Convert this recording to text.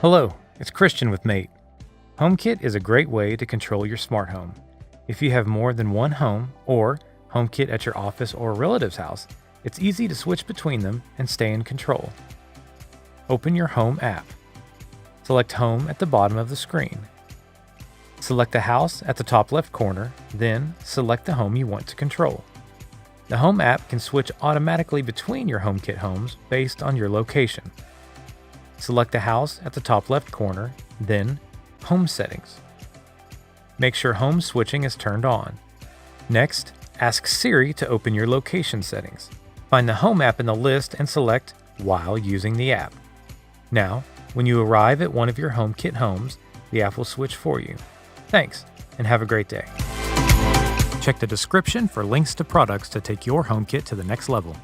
Hello, it's Christian with Mate. HomeKit is a great way to control your smart home. If you have more than one home or HomeKit at your office or relative's house, it's easy to switch between them and stay in control. Open your Home app. Select Home at the bottom of the screen. Select the house at the top left corner, then select the home you want to control. The Home app can switch automatically between your HomeKit homes based on your location. Select the house at the top left corner, then Home Settings. Make sure home switching is turned on. Next, ask Siri to open your location settings. Find the Home app in the list and select While using the app. Now, when you arrive at one of your HomeKit homes, the app will switch for you. Thanks, and have a great day. Check the description for links to products to take your HomeKit to the next level.